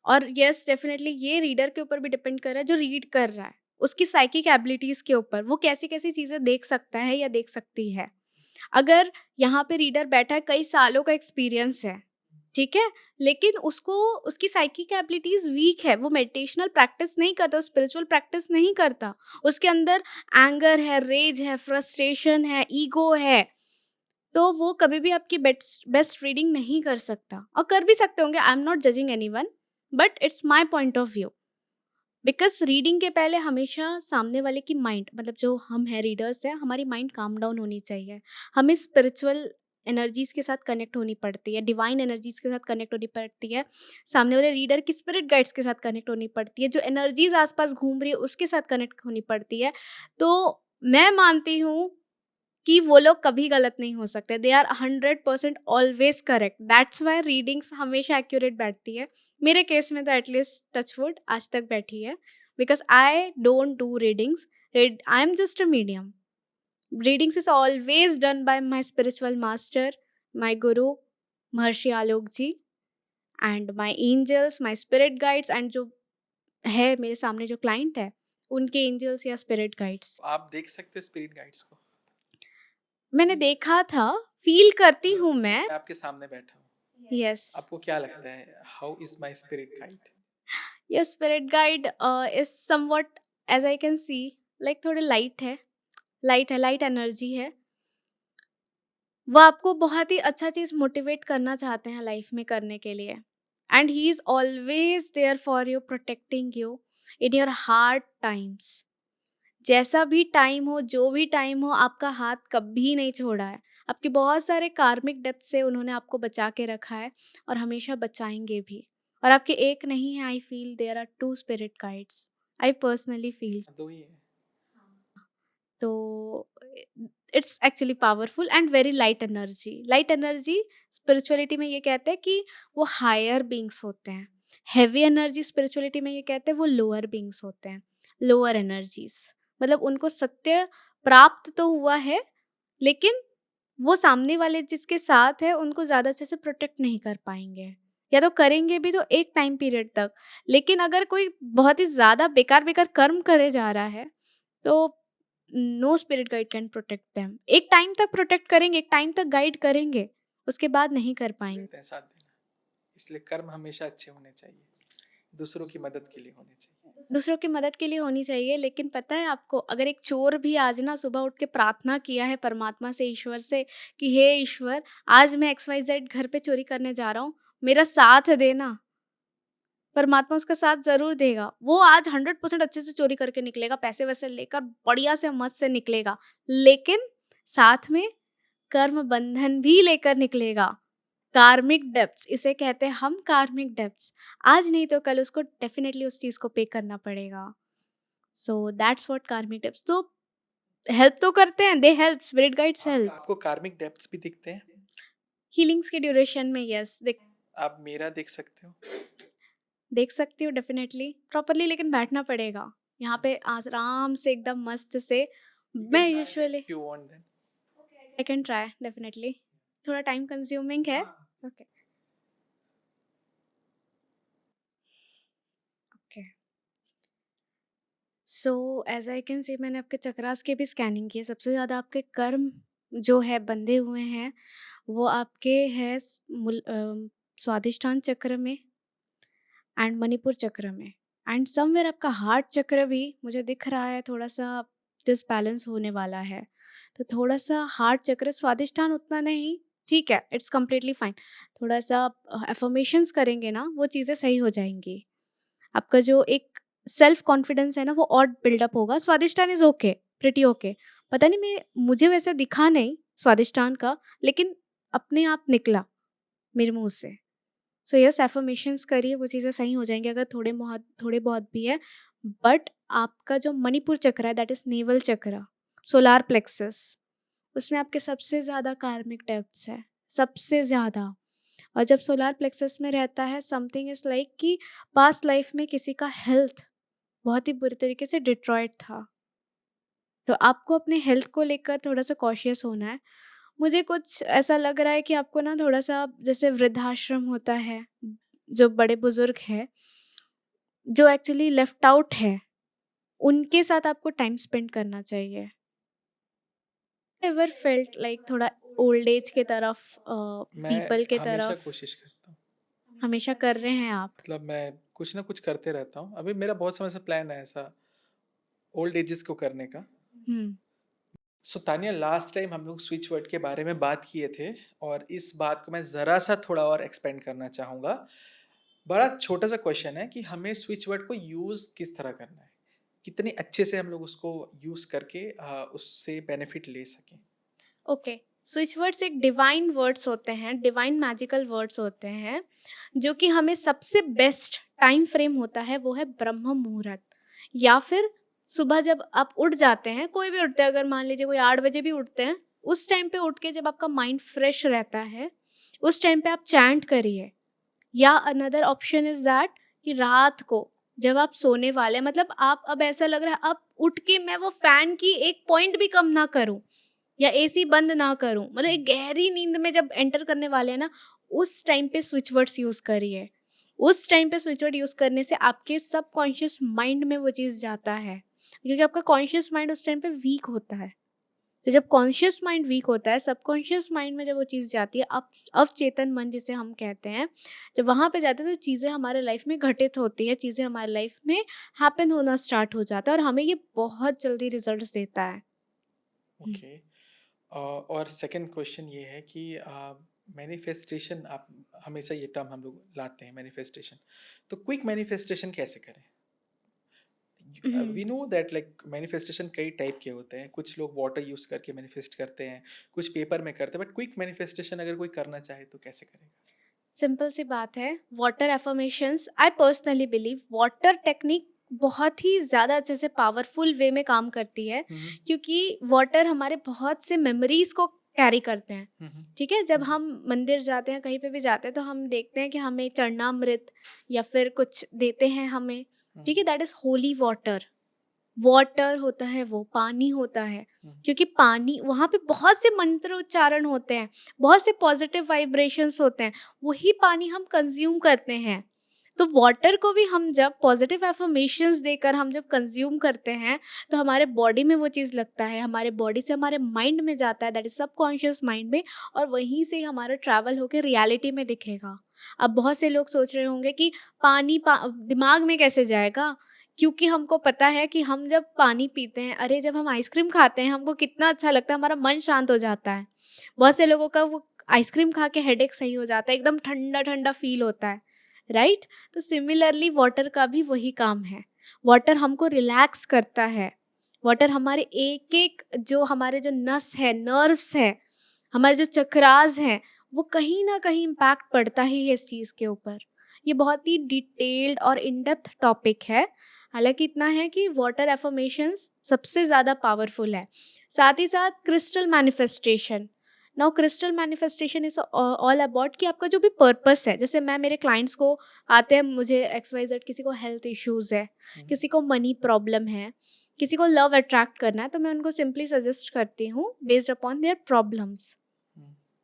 और यस, डेफिनेटली ये रीडर के ऊपर भी डिपेंड कर रहा है, जो रीड कर रहा है उसकी साइकिक एबिलिटीज़ के ऊपर, वो कैसी कैसी चीज़ें देख सकता है या देख सकती है। अगर यहाँ पे रीडर बैठा है, कई सालों का एक्सपीरियंस है, ठीक है, लेकिन उसको उसकी साइकिक एबिलिटीज़ वीक है, वो मेडिटेशनल प्रैक्टिस नहीं करता, स्पिरिचुअल प्रैक्टिस नहीं करता, उसके अंदर एंगर है, रेज है, फ्रस्ट्रेशन है, ईगो है, तो वो कभी भी आपकी बेस्ट रीडिंग नहीं कर सकता। और कर भी सकते होंगे, I am not judging anyone, but it's my point of view. Because reading के पहले हमेशा सामने वाले की माइंड, मतलब जो हम हैं रीडर्स हैं, हमारी माइंड काम डाउन होनी चाहिए। हमें स्पिरिचुअल एनर्जीज के साथ कनेक्ट होनी पड़ती है, डिवाइन एनर्जीज के साथ कनेक्ट होनी पड़ती है, सामने वाले रीडर की स्पिरिट गाइड्स के साथ कनेक्ट होनी पड़ती है, जो एनर्जीज आसपास घूम रही है उसके साथ कनेक्ट होनी पड़ती है। तो मैं मानती हूँ कि वो लोग कभी गलत नहीं हो सकते, they are 100% always correct. That's why readings हमेशा एक्यूरेट बैठती है। मेरे केस में तो एटलीस्ट टचवुड आज तक बैठी है, because I don't do readings, I am just a medium. Readings is always done by my spiritual master, my guru Maharshi Alok ji, and my angels, my spirit guides, and जो है मेरे सामने जो क्लाइंट है उनके एंजल्स या स्पिरिट गाइड्स। आप देख सकते हो स्पिरिट गाइड्स को? मैंने देखा था, फील करती हूँ मैं। मैं आपके सामने बैठा हूँ, यस, आपको क्या लगता है, how is my spirit guide? Your spirit guide is somewhat, as I can see, like थोड़े लाइट है, लाइट एनर्जी है। वो आपको बहुत ही अच्छा चीज़ मोटिवेट करना चाहते हैं लाइफ में करने के लिए, and he is always there for you, protecting you in your hard times. जैसा भी टाइम हो, जो भी टाइम हो, आपका हाथ कभी नहीं छोड़ा है। आपके बहुत सारे कार्मिक डेप्थ से उन्होंने आपको बचा के रखा है और हमेशा बचाएंगे भी। और आपके एक नहीं है, I feel there are two spirit guides, I personally feel. दो ही है। तो it's actually powerful and very light energy. Light energy spirituality में ये कहते हैं कि वो हायर बींग्स होते हैं। हैवी एनर्जी स्पिरिचुअलिटी में ये कहते हैं वो लोअर बींग्स होते हैं, लोअर एनर्जीज। मतलब उनको सत्य प्राप्त तो हुआ है, लेकिन वो सामने वाले जिसके साथ है उनको ज़्यादा अच्छे से प्रोटेक्ट नहीं कर पाएंगे, या तो करेंगे भी तो एक टाइम पीरियड तक। लेकिन अगर कोई बहुत ही ज़्यादा बेकार बेकार कर्म करे जा रहा है, तो no spirit guide can protect them. एक टाइम तक प्रोटेक्ट करेंगे, एक टाइम तक गाइड करेंगे, उसके बाद नहीं कर पाएंगे। कहते हैं साथ देना, इसलिए कर्म हमेशा अच्छे होने चाहिए, दूसरों की मदद के लिए होने चाहिए। दूसरों की मदद के लिए होनी चाहिए। लेकिन पता है आपको, अगर एक चोर भी आज ना सुबह उठ के प्रार्थना किया है परमात्मा से, ईश्वर से, कि हे ईश्वर, आज मैं XYZ घर पे चोरी करने जा रहा हूँ, मेरा साथ देना, परमात्मा उसका साथ जरूर देगा। वो आज 100% अच्छे से चोरी करके निकलेगा, पैसे वैसे लेकर बढ़िया से मस्त से निकलेगा, लेकिन साथ में कर्म बंधन भी लेकर निकलेगा। कार्मिक डेब्ट्स इसे कहते हैं हम, कार्मिक डेब्ट्स। आज नहीं तो कल उसको डेफिनेटली उस चीज को पे करना पड़ेगा। सो दैट्स व्हाट कार्मिक डेब्ट्स। तो हेल्प तो करते हैं, they help, spirit guides help. आपको कार्मिक डेप्थ्स भी दिखते हैं? हीलिंग्स के ड्यूरेशन में यस, आप मेरा देख सकते हो? देख सकती हूँ डेफिनेटली, प्रॉपरली, लेकिन बैठना पड़ेगा यहाँ पे आराम से एकदम मस्त से। मैं usually you want then? I can try definitely, थोड़ा टाइम कंज्यूमिंग है। Okay okay. So as I can see, मैंने आपके चक्रास की भी स्कैनिंग की है। सबसे ज़्यादा आपके कर्म जो है बंधे हुए हैं, वो आपके है स्वादिष्ठान चक्र में एंड मणिपुर चक्र में, एंड समवेयर आपका हार्ट चक्र भी मुझे दिख रहा है थोड़ा सा डिसबैलेंस होने वाला है। तो थोड़ा सा हार्ट चक्र, स्वादिष्ठान उतना नहीं, ठीक है, इट्स कम्प्लीटली फाइन। थोड़ा सा एफर्मेशंस करेंगे ना, वो चीज़ें सही हो जाएंगी। आपका जो एक सेल्फ कॉन्फिडेंस है ना, वो और बिल्डअप होगा। Swadhisthana is okay, pretty okay. पता नहीं, मुझे वैसे दिखा नहीं स्वादिष्टान का, लेकिन अपने आप निकला मेरे मुंह से। सो यस, एफर्मेशंस करिए, वो चीज़ें सही हो जाएंगी अगर थोड़े बहुत भी है। बट आपका जो मणिपुर चक्र है, दैट इज नेवल चक्र, सोलार प्लेक्सस, उसमें आपके सबसे ज़्यादा कार्मिक डेप्थ्स है, सबसे ज़्यादा। और जब सोलार प्लेक्सस में रहता है, समथिंग इज लाइक कि पास्ट लाइफ में किसी का हेल्थ बहुत ही बुरी तरीके से डिट्रॉयड था। तो आपको अपने हेल्थ को लेकर थोड़ा सा कॉशियस होना है। मुझे कुछ ऐसा लग रहा है कि आपको ना थोड़ा सा, जैसे वृद्धाश्रम होता है, जो बड़े बुजुर्ग हैं जो एक्चुअली लेफ्ट आउट है, उनके साथ आपको टाइम स्पेंड करना चाहिए। एवर फेल्ट लाइक थोड़ा ओल्ड एज के तरफ, मैं पीपल के हमेशा तरफ कोशिश करता हूँ, हमेशा कर रहे हैं आप? मतलब मैं कुछ ना कुछ करते रहता हूँ। अभी मेरा बहुत समय से प्लान है ऐसा ओल्ड एजेस को करने का। हम्म। सो तानिया, लास्ट टाइम हम लोग स्विच वर्ड के बारे में बात किए थे, और इस बात को मैं ज़रा सा थोड़ा और एक्सपेंड करना चाहूँगा। बड़ा छोटा सा क्वेश्चन है कि हमें स्विच वर्ड को यूज़ किस तरह करना है, कितने अच्छे से हम लोग उसको यूज़ करके उससे बेनिफिट ले सकें। ओके, स्विच वर्ड्स एक डिवाइन वर्ड्स होते हैं, डिवाइन मैजिकल वर्ड्स होते हैं, जो कि हमें सबसे बेस्ट टाइम फ्रेम होता है वो है ब्रह्म मुहूर्त, या फिर सुबह जब आप उठ जाते हैं, कोई भी उठते हैं, अगर मान लीजिए कोई 8 बजे भी उठते हैं, उस टाइम पे उठ के जब आपका माइंड फ्रेश रहता है, उस टाइम पे आप चैंट करिए। या अनदर ऑप्शन इज दैट कि रात को जब आप सोने वाले, मतलब आप, अब ऐसा लग रहा है अब उठ के मैं वो फैन की एक पॉइंट भी कम ना करूं या एसी बंद ना करूं, मतलब एक गहरी नींद में जब एंटर करने वाले हैं ना, उस टाइम पे स्विच वर्ड्स यूज करिए। उस टाइम पे स्विच वर्ड यूज करने से आपके सबकॉन्शियस माइंड में वो चीज़ जाता है, क्योंकि आपका कॉन्शियस माइंड उस टाइम पे वीक होता है। तो जब कॉन्शियस माइंड वीक होता है, सबकॉन्शियस माइंड में जब वो चीज़ जाती है, अवचेतन मन जिसे हम कहते हैं, जब वहाँ पे जाते हैं तो चीज़ें हमारे लाइफ में घटित होती है, चीज़ें हमारे लाइफ में हैपन होना स्टार्ट हो जाता है और हमें ये बहुत जल्दी रिजल्ट्स देता है। ओके। और सेकंड क्वेश्चन ये है कि मैनिफेस्टेशन, आप हमेशा ये टर्म हम लोग लाते हैं मैनिफेस्टेशन, तो क्विक मैनिफेस्टेशन कैसे करें? Hmm. We know that like manifestation कई टाइप के होते हैं, कुछ लोग वाटर यूज करके मैनिफेस्ट करते हैं, कुछ पेपर में करते हैं, बट क्विक मैनिफेस्टेशन अगर कोई करना चाहे तो कैसे करेगा? सिंपल सी बात है, water affirmations, I personally believe water technique बहुत ही ज़्यादा अच्छे से पावरफुल वे में काम करती है, हम्म। क्योंकि वाटर हमारे बहुत से मेमोरीज को कैरी करते हैं। हम्म। ठीक है, जब हम मंदिर जाते हैं, कहीं पे भी जाते हैं, तो हम देखते हैं कि हमें चरणामृत या फिर कुछ देते हैं हमें। ठीक है, that is holy water. Water होता है, वो पानी होता है, क्योंकि पानी वहाँ पे बहुत से मंत्र उच्चारण होते हैं, बहुत से पॉजिटिव वाइब्रेशंस होते हैं, वही पानी हम कंज्यूम करते हैं। तो वाटर को भी हम जब पॉजिटिव एफर्मेशंस देकर हम जब कंज्यूम करते हैं, तो हमारे बॉडी में वो चीज़ लगता है, हमारे बॉडी से हमारे माइंड में जाता है, दैट इज सबकॉन्शियस माइंड में, और वहीं से हमारा ट्रैवल होकर रियलिटी में दिखेगा। अब बहुत से लोग सोच रहे होंगे कि दिमाग में कैसे जाएगा, क्योंकि हमको पता है कि हम जब पानी पीते हैं, अरे जब हम आइसक्रीम खाते हैं, हमको कितना अच्छा लगता है, हमारा मन शांत हो जाता है। बहुत से लोगों का वो आइसक्रीम खा के हेडेक सही हो जाता है, एकदम ठंडा ठंडा फील होता है, राइट। तो सिमिलरली वाटर का भी वही काम है। वाटर हमको रिलैक्स करता है। वाटर हमारे एक एक जो हमारे जो नस है, नर्व्स है, हमारे जो चक्रास हैं, वो कहीं ना कहीं इम्पैक्ट पड़ता ही है इस चीज़ के ऊपर। ये बहुत ही डिटेल्ड और इन डेप्थ टॉपिक है। हालांकि इतना है कि वाटर एफर्मेशंस सबसे ज़्यादा पावरफुल है। साथ ही साथ crystal manifestation. Now crystal manifestation is all about कि आपका जो भी पर्पस है, जैसे मैं मेरे क्लाइंट्स को आते हैं, मुझे XYZ, किसी को हेल्थ इश्यूज़ है, किसी को मनी प्रॉब्लम है, किसी को लव अट्रैक्ट करना है, तो मैं उनको सिंपली सजेस्ट करती हूँ बेस्ड अपॉन देयर प्रॉब्लम्स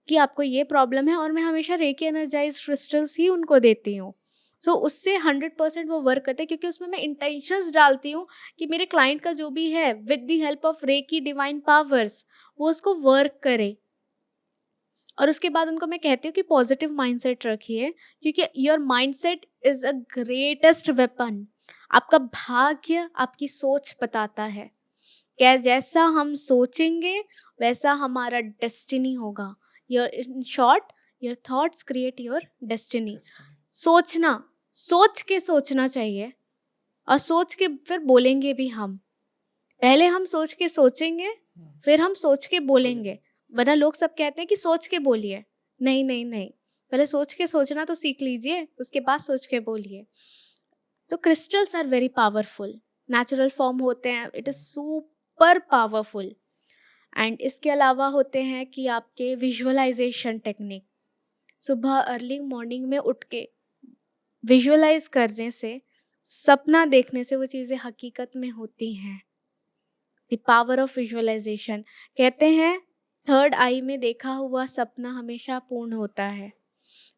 कि आपको ये प्रॉब्लम है, और मैं हमेशा रेकी एनर्जाइज क्रिस्टल्स ही उनको देती हूँ। सो उससे 100% वो वर्क करते हैं, क्योंकि उसमें मैं इंटेंशंस डालती हूँ कि मेरे क्लाइंट का जो भी है, with the help of reiki divine powers, वो उसको वर्क करे। और उसके बाद उनको मैं कहती हूँ कि पॉजिटिव माइंडसेट रखिए, क्योंकि your mindset is a greatest weapon. आपका भाग्य आपकी सोच बताता है। क्या जैसा हम सोचेंगे वैसा हमारा डेस्टिनी होगा। Your in short, your thoughts create your destiny. सोचना, सोच के सोचना चाहिए, और सोच के फिर बोलेंगे भी हम। पहले हम सोच के सोचेंगे, फिर हम सोच के बोलेंगे। वरना लोग सब कहते हैं कि सोच के बोलिए। नहीं नहीं नहीं, पहले सोच के सोचना तो सीख लीजिए, उसके बाद सोच के बोलिए। तो crystals are very powerful, natural form होते हैं, it is super powerful. And इसके अलावा होते हैं कि आपके विजुअलाइजेशन टेक्निक। सुबह अर्ली मॉर्निंग में उठ के विजुअलाइज करने से, सपना देखने से वो चीज़ें हकीकत में होती हैं। The power of visualization. कहते हैं थर्ड आई में देखा हुआ सपना हमेशा पूर्ण होता है।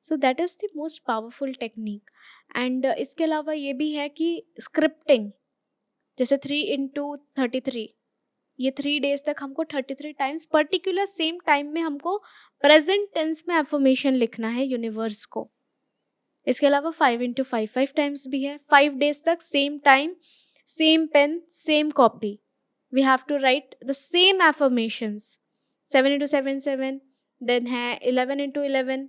So that is the most powerful technique. And इसके अलावा ये भी है कि स्क्रिप्टिंग, जैसे 3 into 33, ये 3 days तक हमको 33 टाइम्स पर्टिकुलर सेम टाइम में हमको प्रेजेंट टेंस में एफर्मेशन लिखना है यूनिवर्स को। इसके अलावा 5 into 5 टाइम्स भी है। 5 days तक same time, same pen, same copy, we have to write the same affirmations. 7 into 7 7, then है 11 into 11,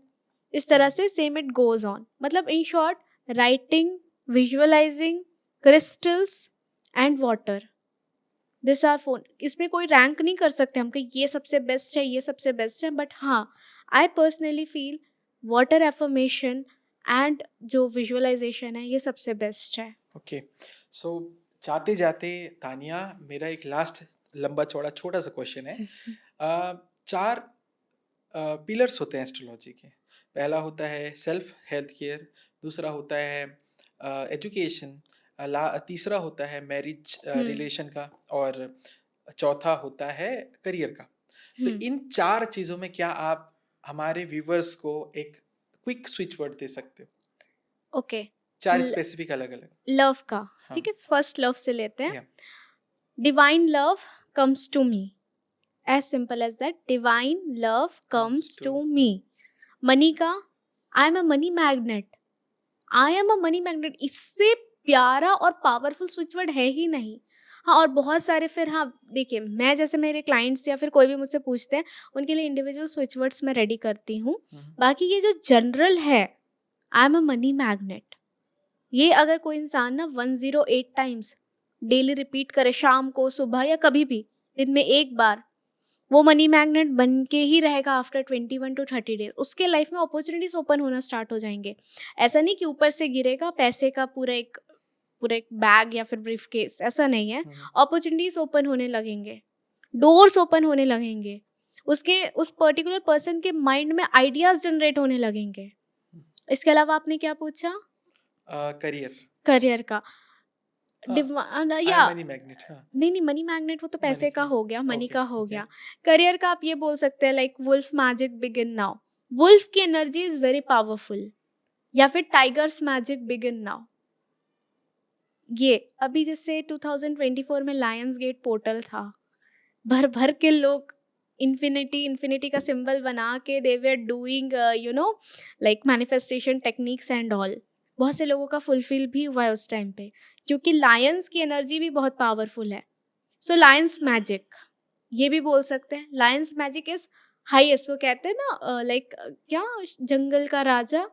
इस तरह से सेम इट गोज ऑन। मतलब in short, writing, visualizing, crystals and water, this are phone. इसमें कोई rank नहीं कर सकते हम कि ये सबसे बेस्ट है, ये सबसे बेस्ट है, बट हाँ, आई personally feel water affirmation and जो विजुअलाइजेशन है, ये सबसे बेस्ट है। ओके। सो जाते जाते तानिया, मेरा एक लास्ट लंबा चौड़ा छोटा सा क्वेश्चन है। 4 पिलर्स होते हैं एस्ट्रोलॉजी के। पहला होता है सेल्फ हेल्थ केयर, दूसरा होता है एजुकेशन, तीसरा होता है मैरिज रिलेशन का, और चौथा होता है करियर का। तो इन 4 चीज़ों में क्या आप हमारे व्यूवर्स को एक क्विक स्विच वर्ड दे सकते हो? ओके, 4 स्पेसिफिक अलग अलग। लव का। हाँ। ठीक है, फर्स्ट लव से लेते हैं। या divine love comes to me, as simple as that, divine love comes to me. Money का, I am a money magnet, I am a money magnet, इससे प्यारा और पावरफुल स्विच वर्ड है ही नहीं। हाँ, और बहुत सारे फिर, हाँ देखिए, मैं जैसे मेरे क्लाइंट्स या फिर कोई भी मुझसे पूछते हैं, उनके लिए इंडिविजुअल स्विच वर्ड्स मैं रेडी करती हूँ। बाकी ये जो जनरल है, आई एम अ मनी मैग्नेट, ये अगर कोई इंसान ना 108 टाइम्स डेली रिपीट करे, शाम को, सुबह, या कभी भी दिन में एक बार, वो मनी मैग्नेट बन के ही रहेगा आफ्टर 21 to 30 डेज। उसके लाइफ में अपॉर्चुनिटीज ओपन होना स्टार्ट हो जाएंगे। ऐसा नहीं कि ऊपर से गिरेगा पैसे का पूरा एक बैग या फिर ब्रीफ केस, ऐसा नहीं है। अपॉर्चुनिटीज ओपन होने लगेंगे, डोर्स ओपन होने लगेंगे, उसके उस पर्टिकुलर पर्सन के माइंड में आइडियाज जनरेट होने लगेंगे। इसके अलावा आपने क्या पूछा? करियर। करियर का या मनी मैग्नेट। हाँ, नहीं, मनी मैग्नेट वो तो पैसे मनी का की। हो गया, मनी ओके, का हो ओके। गया। करियर का आप ये बोल सकते हैं like wolf magic begin now, wolf की एनर्जी इज वेरी पावरफुल, या फिर टाइगर्स मैजिक बिगिन नाउ। ये अभी जैसे 2024 में लायंस गेट पोर्टल था, भर भर के लोग इन्फिनिटी का सिंबल बना के they were doing like manifestation techniques and all. बहुत से लोगों का फुलफिल भी हुआ है उस टाइम पे, क्योंकि लायंस की एनर्जी भी बहुत पावरफुल है। सो लायंस मैजिक ये भी बोल सकते हैं, लायंस मैजिक इज हाईएस्ट। वो कहते हैं ना लाइक क्या, जंगल का राजा,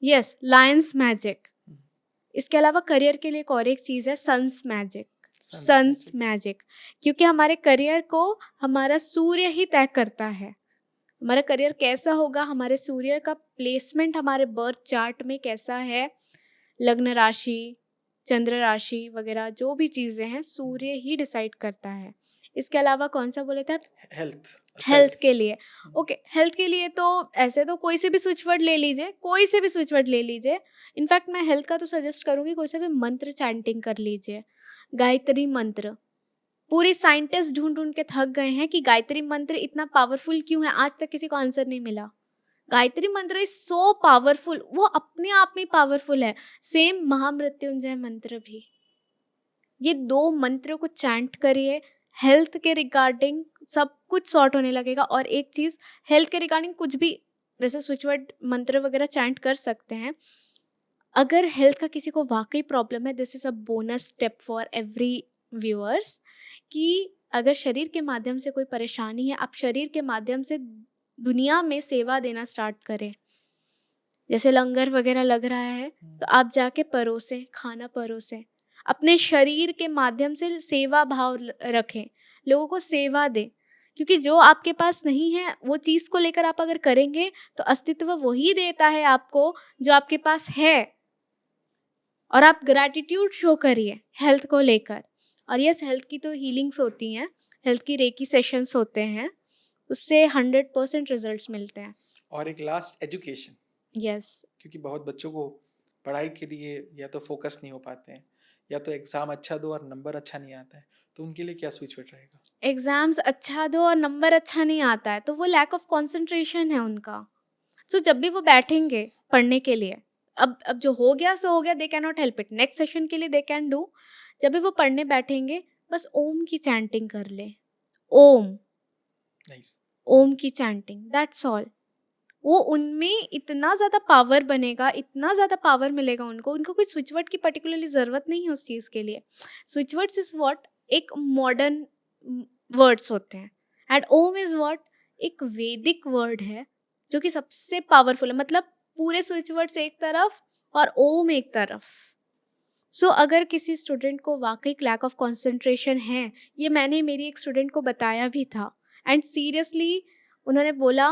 यस, लायंस मैजिक। इसके अलावा करियर के लिए एक और एक चीज़ है, सन्स मैजिक। सन्स मैजिक, क्योंकि हमारे करियर को हमारा सूर्य ही तय करता है। हमारा करियर कैसा होगा, हमारे सूर्य का प्लेसमेंट हमारे बर्थ चार्ट में कैसा है, लग्न राशि, चंद्र राशि वगैरह जो भी चीज़ें हैं, सूर्य ही डिसाइड करता है। इसके अलावा कौन सा बोले थे आप? हेल्थ के लिए। ओके, हेल्थ के लिए तो ऐसे तो कोई से भी स्विच वर्ड ले लीजिए, कोई से भी स्विच वर्ड ले लीजिए। इनफैक्ट मैं हेल्थ का तो सजेस्ट करूँगी, कोई से भी मंत्र चैंटिंग कर लीजिए, गायत्री मंत्र। पूरी साइंटिस्ट ढूंढ ढूंढ के थक गए हैं कि गायत्री मंत्र इतना पावरफुल क्यों है, आज तक किसी को आंसर नहीं मिला। गायत्री मंत्र इज सो पावरफुल, वो अपने आप में पावरफुल है। सेम महामृत्युंजय मंत्र भी। ये दो मंत्रों को चैंट करिए, हेल्थ के रिगार्डिंग सब कुछ सॉर्ट होने लगेगा। और एक चीज, हेल्थ के रिगार्डिंग कुछ भी, जैसे स्विच वर्ड मंत्र वगैरह चैंट कर सकते हैं। अगर हेल्थ का किसी को वाकई प्रॉब्लम है, this is a bonus step for every viewers, कि अगर शरीर के माध्यम से कोई परेशानी है, आप शरीर के माध्यम से दुनिया में सेवा देना स्टार्ट करें। जैसे लंगर वगैरह लग रहा है, तो आप जाके परोसें, खाना परोसें, अपने शरीर के माध्यम से सेवा भाव रखें, लोगों को सेवा दें। क्योंकि जो आपके पास नहीं है, वो चीज़ को लेकर आप अगर करेंगे तो अस्तित्व वही देता है आपको जो आपके पास है। और आप ग्रैटिट्यूड शो करिए हेल्थ को लेकर। और यस, हेल्थ की तो हीलिंग्स होती हैं, हेल्थ की रेकी सेशंस होते हैं, उससे 100% रिजल्ट्स मिलते हैं। और एक लास्ट, एजुकेशन। यस, क्योंकि बहुत बच्चों को पढ़ाई के लिए या तो फोकस नहीं हो पाते हैं, या तो एग्ज़ाम अच्छा दो और नंबर अच्छा नहीं आता है, तो उनके लिए क्या स्विच वर्ड रहेगा? एग्जाम्स अच्छा दो और नंबर अच्छा नहीं आता है, तो वो लैक ऑफ कंसंट्रेशन है उनका। सो जब भी वो बैठेंगे पढ़ने के लिए, अब जो हो गया सो हो गया, they can not help it, next session के लिए दे कैन डू। जब भी वो पढ़ने बैठेंगे, बस ओम की चैंटिंग कर ले, ओम, नाइस। ओम की चैंटिंग, दैट्स ऑल। वो उनमें इतना ज़्यादा पावर बनेगा, इतना ज़्यादा पावर मिलेगा उनको, उनको कोई स्विच वर्ड की पर्टिकुलरली ज़रूरत नहीं है उस चीज़ के लिए। स्विच वर्ड्स इज व्हाट, एक मॉडर्न वर्ड्स होते हैं, एंड ओम इज व्हाट, एक वैदिक वर्ड है जो कि सबसे पावरफुल है। मतलब पूरे स्विच वर्ड्स एक तरफ और ओम एक तरफ। सो अगर किसी स्टूडेंट को वाकई लैक ऑफ कंसंट्रेशन है, ये मैंने मेरी एक स्टूडेंट को बताया भी था, एंड सीरियसली उन्होंने बोला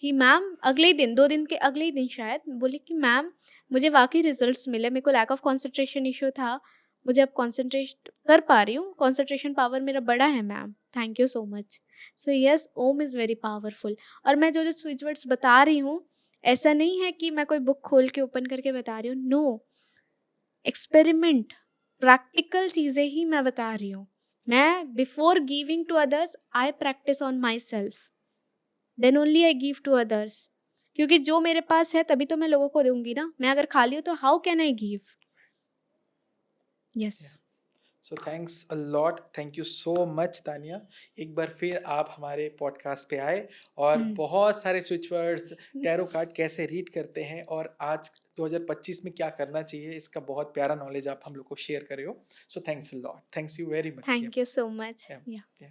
कि मैम अगले ही दिन, 2 दिन के अगले ही दिन शायद, बोली कि मैम मुझे वाकई रिजल्ट्स मिले, मेरे को लैक ऑफ कंसंट्रेशन इशू था, मुझे अब कॉन्सेंट्रेट कर पा रही हूँ, कॉन्सेंट्रेशन पावर मेरा बड़ा है ma'am, thank you so much. So yes, Om is very powerful. और मैं जो जो स्विच वर्ड्स बता रही हूँ, ऐसा नहीं है कि मैं कोई बुक खोल के ओपन करके बता रही हूँ, नो, एक्सपेरिमेंट, प्रैक्टिकल चीज़ें ही मैं बता रही हूँ। मैं before giving to others, I practice on myself, then only I give to others. क्योंकि जो मेरे पास है तभी तो मैं लोगों को दूंगी ना, मैं अगर खाली हूँ तो how can I give. Yes. So thanks a lot, thank you so much Tania. एक बार फिर आप हमारे पॉडकास्ट पे आए और हम्म। बहुत सारे स्विच वर्ड्स, टैरो कार्ड कैसे रीड करते हैं और आज 2025 में क्या करना चाहिए, इसका बहुत प्यारा नॉलेज आप हम लोग को शेयर करे हो। So thanks a lot, thanks you very much. Thank you so much. या या या